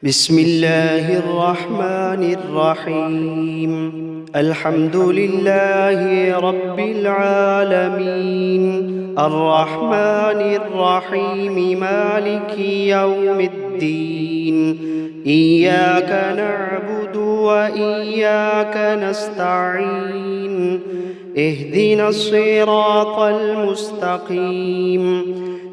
بسم الله الرحمن الرحيم. الحمد لله رب العالمين، الرحمن الرحيم، مالك يوم الدين. إياك نعبد وإياك نستعين. اهدنا الصراط المستقيم،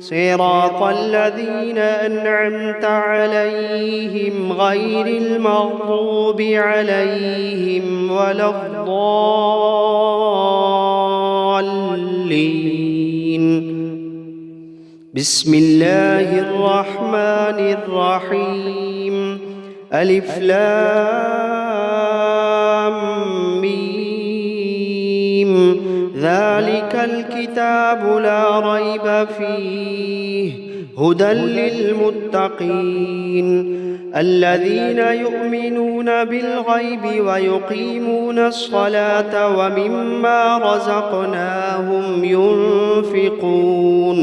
صراط الذين أنعمت عليهم غير المغضوب عليهم ولا الضالين. بسم الله الرحمن الرحيم. ألف لام ميم. ذلك الكتاب لا ريب فيه، هدى للمتقين الذين يؤمنون بالغيب ويقيمون الصلاة ومما رزقناهم ينفقون،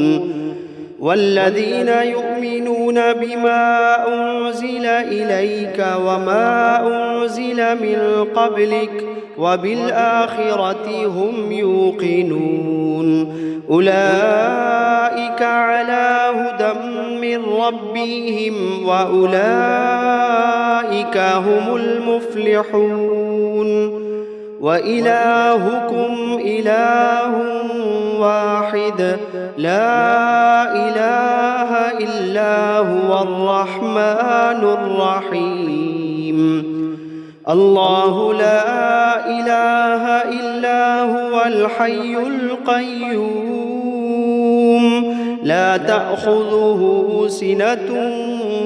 والذين يؤمنون بما أنزل إليك وما أنزل من قبلك وبالآخرة هم يوقنون. أولئك على هدى من ربهم وأولئك هم المفلحون. وإلهكم إله واحد، لا إله إلا هو الرحمن الرحيم. الله لا إله إلا هو الحي القيوم، لا تأخذه سنة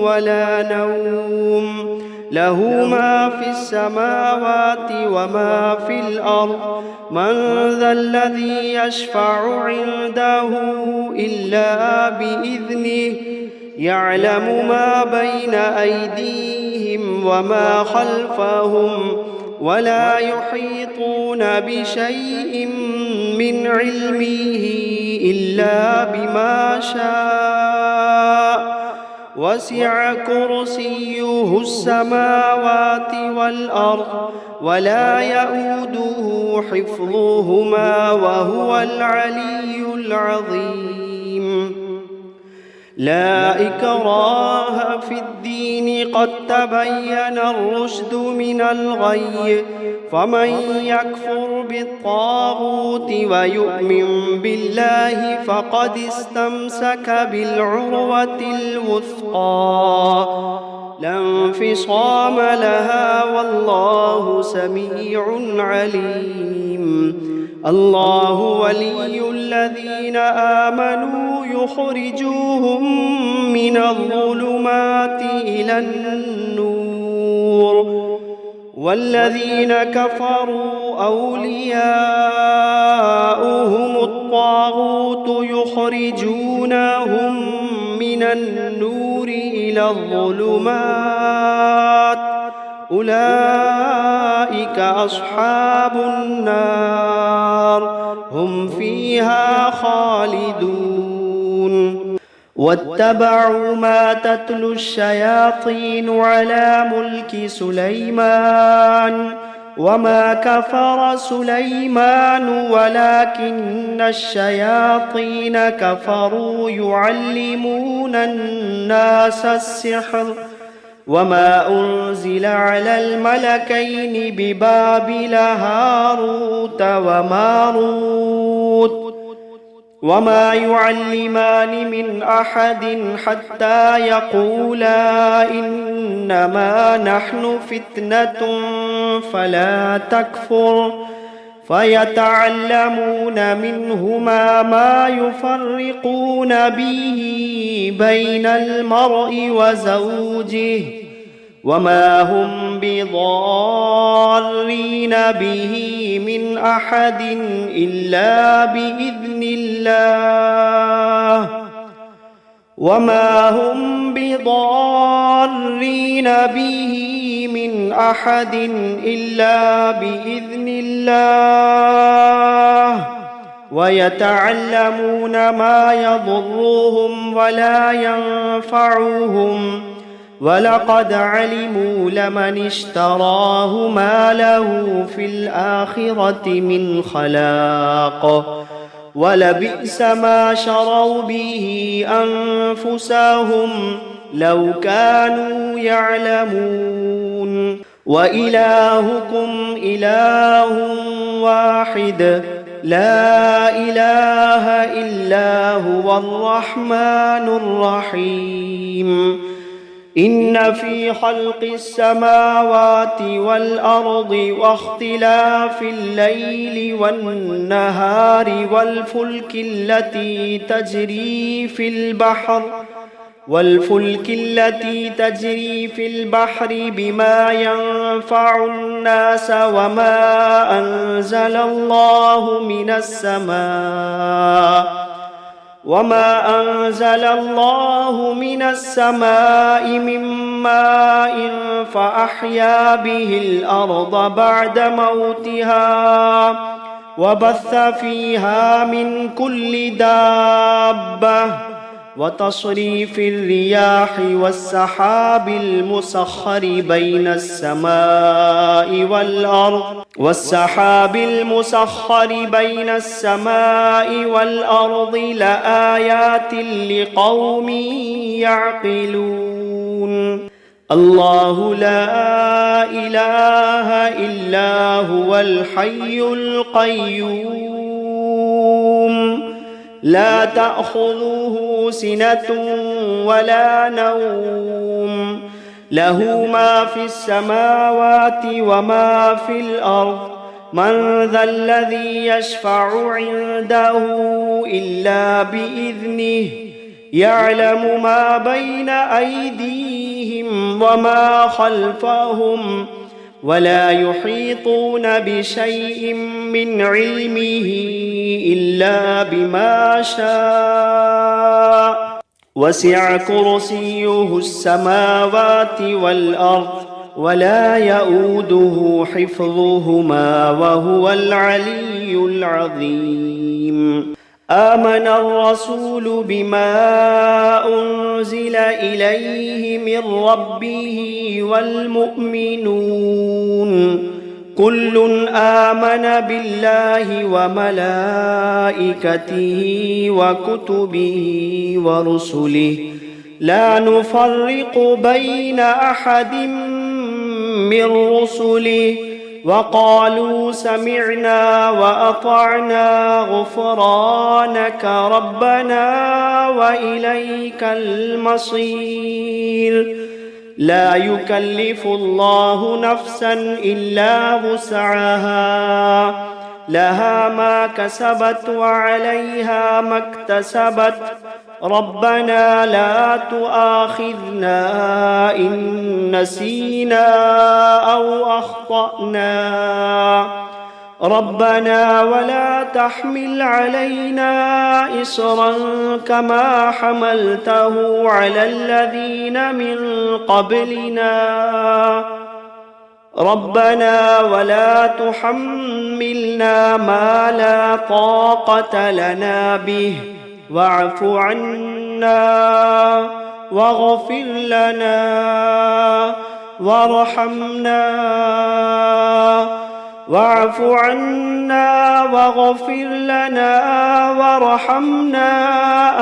ولا نوم، له ما في السماوات وما في الأرض. من ذا الذي يشفع عنده إلا بإذنه، يعلم ما بين أيديهم وما خلفهم، ولا يحيطون بشيء من علمه إلا بما شاء. وسع كرسيه السماوات والأرض، ولا يئوده حفظهما وهو العلي العظيم. لا إكراه في الدين، قد تبين الرشد من الغي. فمن يكفر بالطاغوت ويؤمن بالله فقد استمسك بالعروة الوثقى، لا انفصام لها، والله سميع عليم. الله ولي الذين آمنوا يخرجوهم من الظلمات إلى النور، والذين كفروا أولياؤهم الطاغوت يخرجونهم من النور إلى الظلمات. أولئك أصحاب النار، هم فيها خالدون. واتبعوا ما تتلو الشياطين على ملك سليمان، وما كفر سليمان ولكن الشياطين كفروا يعلمون الناس السحر. وما أنزل على الملكين ببابل هاروت وماروت، وما يعلمان من أحد حتى يقولا إنما نحن فتنة فلا تكفر. فيتعلمون منهما ما يفرقون به بين المرء وزوجه، وما هم بضارين به من أحد إلا بإذن الله، وما هم بضارين به من أحد إلا بإذن الله. ويتعلمون ما يضرهم ولا ينفعهم، ولقد علموا لمن اشتراه ما له في الآخرة من خلاق ولبئس ما شروا به أنفسهم لو كانوا يعلمون وإلهكم إله واحد لا إله إلا هو الرحمن الرحيم إن في خلق السماوات والأرض واختلاف الليل والنهار والفلك التي تجري في البحر بما ينفع الناس وما أنزل الله من السماء من ماء فأحيا به الأرض بعد موتها وبث فيها من كل دابة وتصريف الرياح والسحاب المسخر بين السماء والأرض لآيات لقوم يعقلون الله لا إله إلا هو الحي القيوم لا تأخذه سنة ولا نوم له ما في السماوات وما في الأرض من ذا الذي يشفع عنده إلا بإذنه يعلم ما بين أيديهم وما خلفهم ولا يحيطون بشيء من علمه إلا بما شاء وسع كرسيه السماوات والأرض ولا يؤوده حفظهما وهو العلي العظيم آمن الرسول بما أنزل إليه من ربه والمؤمنون كل آمن بالله وملائكته وكتبه ورسله لا نفرق بين أحد من رسله وقالوا سمعنا وأطعنا غفرانك ربنا وإليك المصير لا يكلف الله نفسا إلا وسعها لها ما كسبت وعليها ما اكتسبت ربنا لا تؤاخذنا إن نسينا أو أخطأنا ربنا ولا تحمل علينا إصرا كما حملته على الذين من قبلنا ربنا ولا تحملنا ما لا طاقة لنا به واعف عنا واغفر لنا وارحمنا واعف عنا واغفر لنا وارحمنا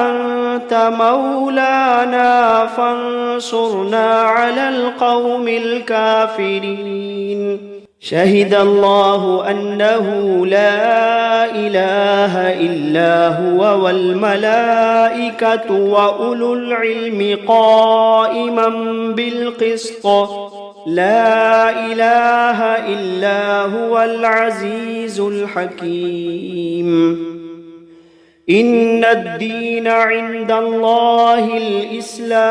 أنت مولانا فانصرنا على القوم الكافرين شهد الله أنه لا إله إلا هو والملائكة وأولو العلم قائما بالقسط لا إله إلا هو العزيز الحكيم إن الدين عند الله الإسلام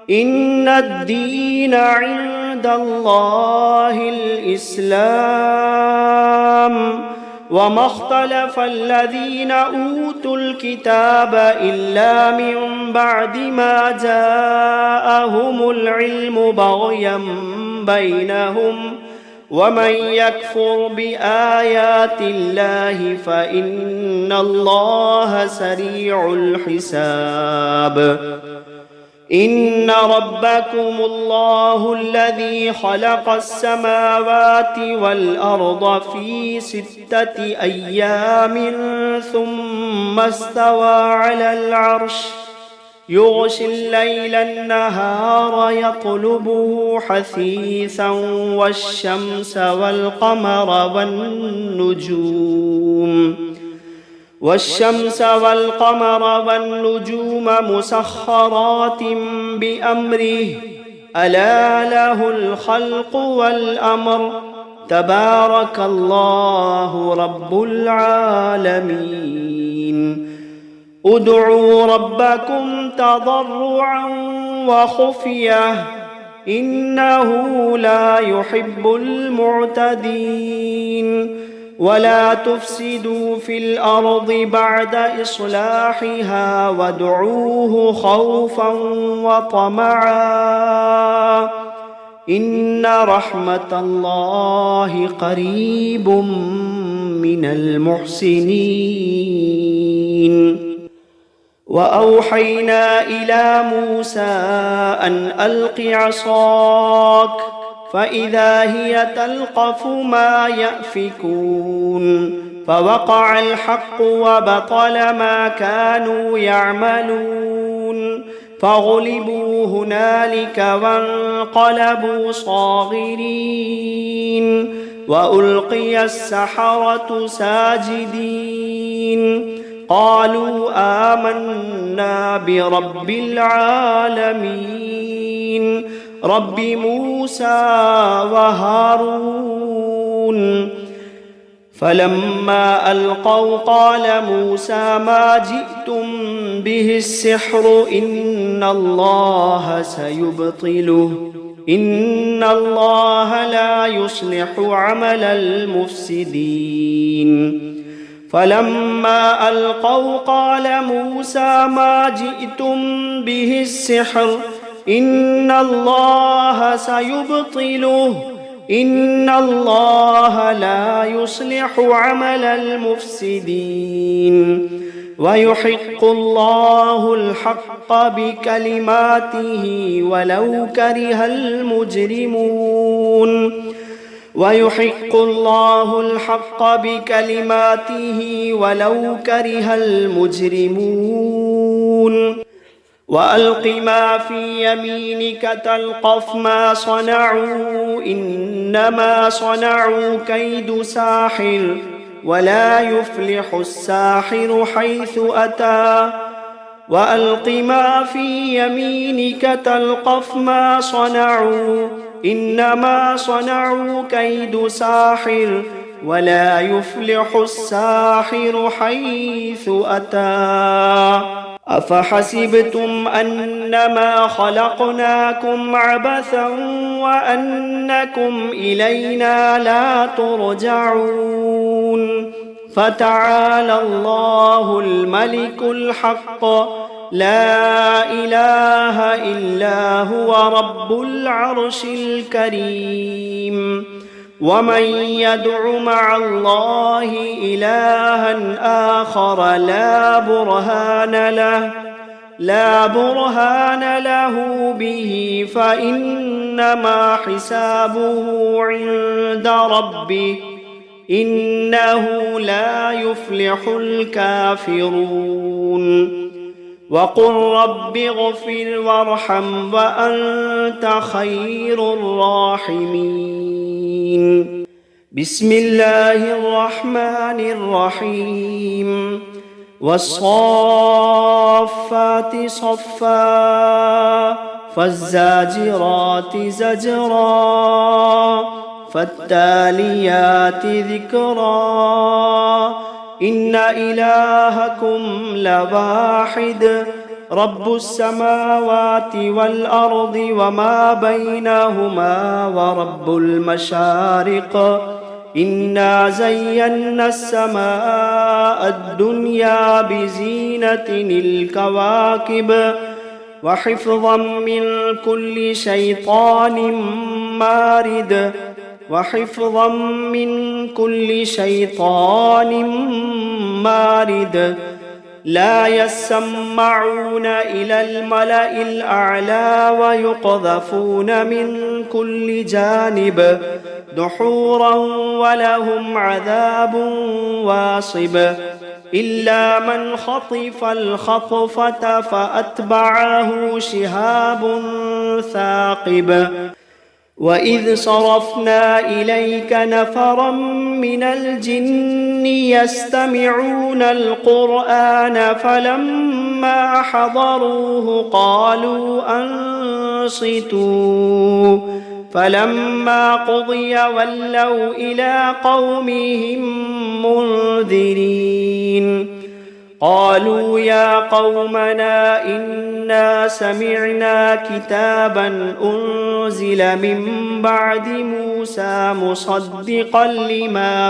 إن الدين عند الله الإسلام وما اختلف الذين أوتوا الكتاب إلا من بعد ما جاءهم العلم بغيا بينهم ومن يكفر بآيات الله فإن الله سريع الحساب إن ربكم الله الذي خلق السماوات والأرض في 6 أيام ثم استوى على العرش يغشي الليل النهار يطلبه حثيثا والشمس والقمر والنجوم مسخرات بأمره ألا له الخلق والأمر تبارك الله رب العالمين ادعوا ربكم تضرعا وخفية إنه لا يحب المعتدين ولا تفسدوا في الأرض بعد إصلاحها وادعوه خوفا وطمعا إن رحمة الله قريب من المحسنين وأوحينا إلى موسى أن ألق عصاك فإذا هي تلقف ما يأفكون فوقع الحق وبطل ما كانوا يعملون فغلبوا هنالك وانقلبوا صاغرين وألقي السحرة ساجدين قالوا آمنا برب العالمين رب موسى وهارون فلما ألقوا قال موسى ما جئتم به السحر إن الله سيبطله إن الله لا يصلح عمل المفسدين فلما ألقوا قال موسى ما جئتم به السحر إن الله سيبطله إن الله لا يصلح عمل المفسدين ويحق الله الحق بكلماته ولو كره المجرمون ويحق الله الحق بكلماته ولو كره المجرمون وألق ما في يمينك تلقف ما صنعوا إنما صنعوا كيد ساحر ولا يفلح الساحر حيث أتى وألق ما في يمينك تلقف ما صنعوا إنما صنعوا كيد ساحر ولا يفلح الساحر حيث أتى أفحسبتم أنما خلقناكم عبثا وأنكم إلينا لا ترجعون فتعالى الله الملك الحق لا إله إلا هو رب العرش الكريم ومن يدع مع الله إلها آخر لا برهان له به فإنما حسابه عند ربه إنه لا يفلح الكافرون وقل رب اغفر وارحم وأنت خير الراحمين بسم الله الرحمن الرحيم والصافات صفا فالزاجرات زجرا فالتاليات ذكرا إن إلهكم لواحد رب السماوات والأرض وما بينهما ورب المشارق إنا زينا السماء الدنيا بزينة الكواكب وحفظا من كل شيطان مارد لا يسمعون إلى الملأ الأعلى ويقذفون من كل جانب دحورا ولهم عذاب واصب إلا من خطف الخطفة فأتبعه شهاب ثاقب وإذ صرفنا إليك نفرا من الجن يستمعون القرآن فلما حضروه قالوا أنصتوا فلما قضي ولوا إلى قومهم منذرين قالوا يا قومنا إنا سمعنا كتابا أنزل من بعد موسى مصدقا لما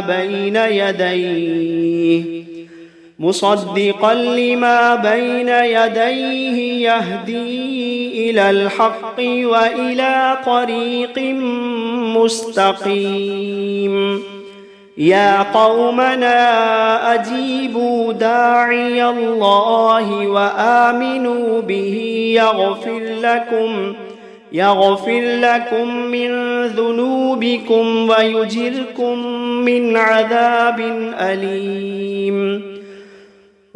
بين يديه يهدي إلى الحق وإلى طريق مستقيم يا قومنا أجيبوا داعي الله وآمنوا به يغفر لكم من ذنوبكم ويجركم من عذاب أليم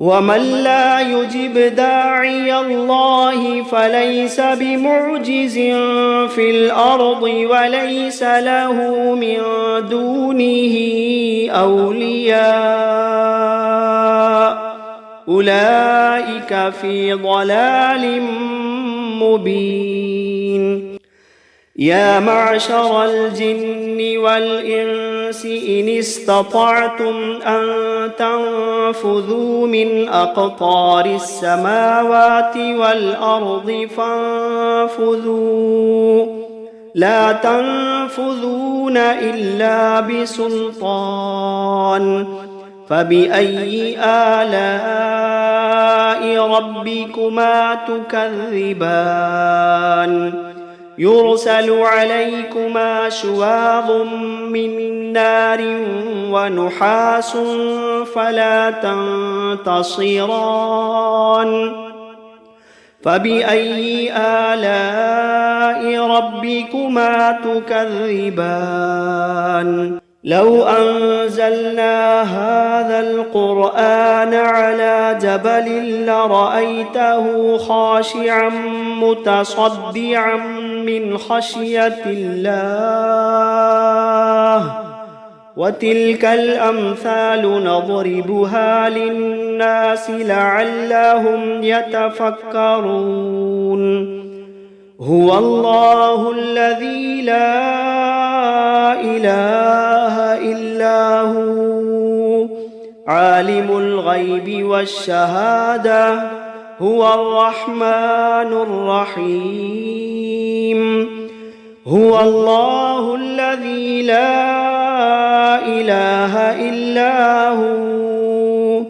ومن لا يجب داعي الله فليس بمعجز في الأرض وليس له من دونه أولياء أولئك في ضلال مبين يا معشر الجن والإنس إن استطعتم أن تنفذوا من أقطار السماوات والأرض فانفذوا لا تنفذون إلا بسلطان فبأي آلاء ربكما تكذبان يرسل عليكما شواظ من نار ونحاس فلا تنتصران فبأي آلاء ربكما تكذبان لو أنزلنا هذا القرآن على جبل لرأيته خاشعا متصدعا من خشية الله وتلك الأمثال نضربها للناس لعلهم يتفكرون هو الله الذي لا إله إلا هو عالم الغيب والشهادة هو الرحمن الرحيم هو الله الذي لا إله إلا هو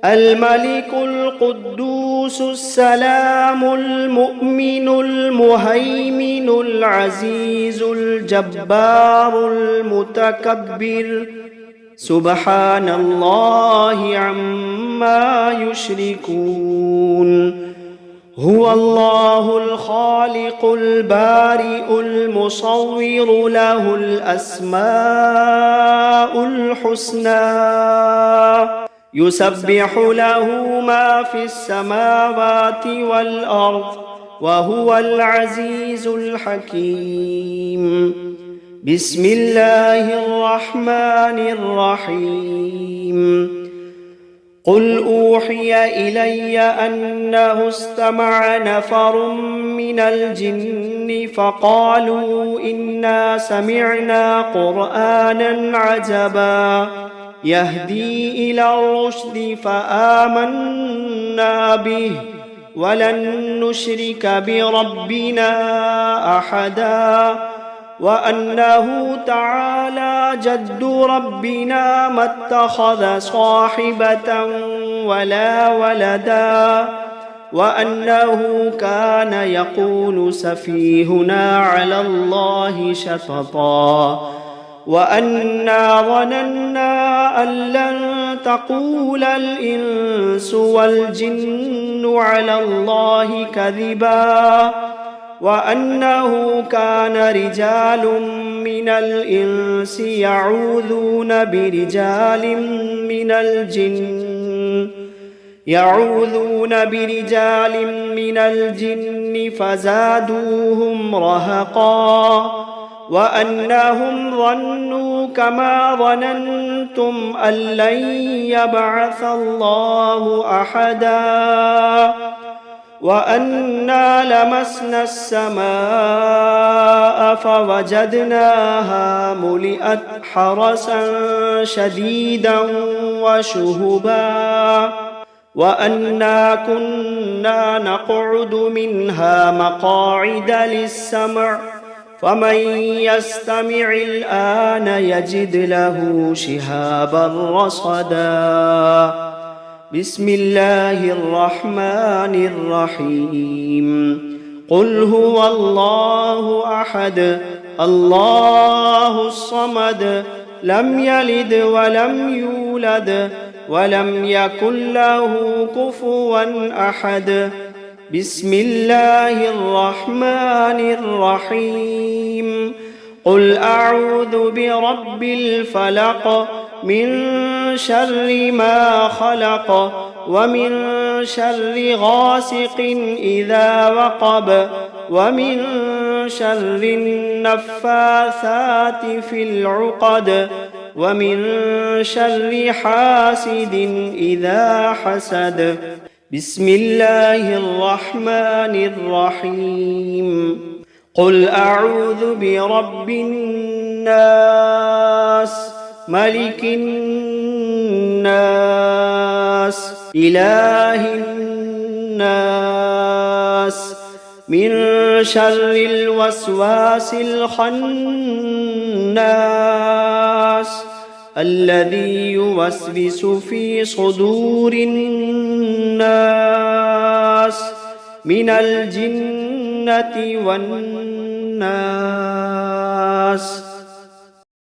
الملك القدوس السلام المؤمن المهيمن العزيز الجبار المتكبر سبحان الله عما يشركون هو الله الخالق البارئ المصور له الأسماء الحسنى يسبح له ما في السماوات والأرض وهو العزيز الحكيم بسم الله الرحمن الرحيم قل أوحي إلي أنه استمع نفر من الجن فقالوا إنا سمعنا قرآنا عجبا يهدي إلى الرشد فآمنا به ولن نشرك بربنا أحدا وأنه تعالى جد ربنا ما اتخذ صاحبة ولا ولدا وأنه كان يقول سفيهنا على الله شططا وأنا ظننا أن لن تقول الإنس والجن على الله كذبا وأنه كان رجال من الإنس يعوذون برجال من الجن فزادوهم رهقا وأنهم ظنوا كما ظننتم أن لن يبعث الله أحدا وأنا لمسنا السماء فوجدناها ملئت حرسا شديدا وشهبا وأنا كنا نقعد منها مقاعد للسمع فمن يستمع الآن يجد له شهابا رصدا بسم الله الرحمن الرحيم قل هو الله أحد الله الصمد لم يلد ولم يولد ولم يكن له كفوا أحد بسم الله الرحمن الرحيم قل أعوذ برب الفلق من شر ما خلق ومن شر غاسق إذا وقب ومن شر النفاثات في العقد ومن شر حاسد إذا حسد بسم الله الرحمن الرحيم قل أعوذ برب الناس ملك الناس إله الناس من شر الوسواس الخناس الذي يوسوس في صدور الناس من الجنة والناس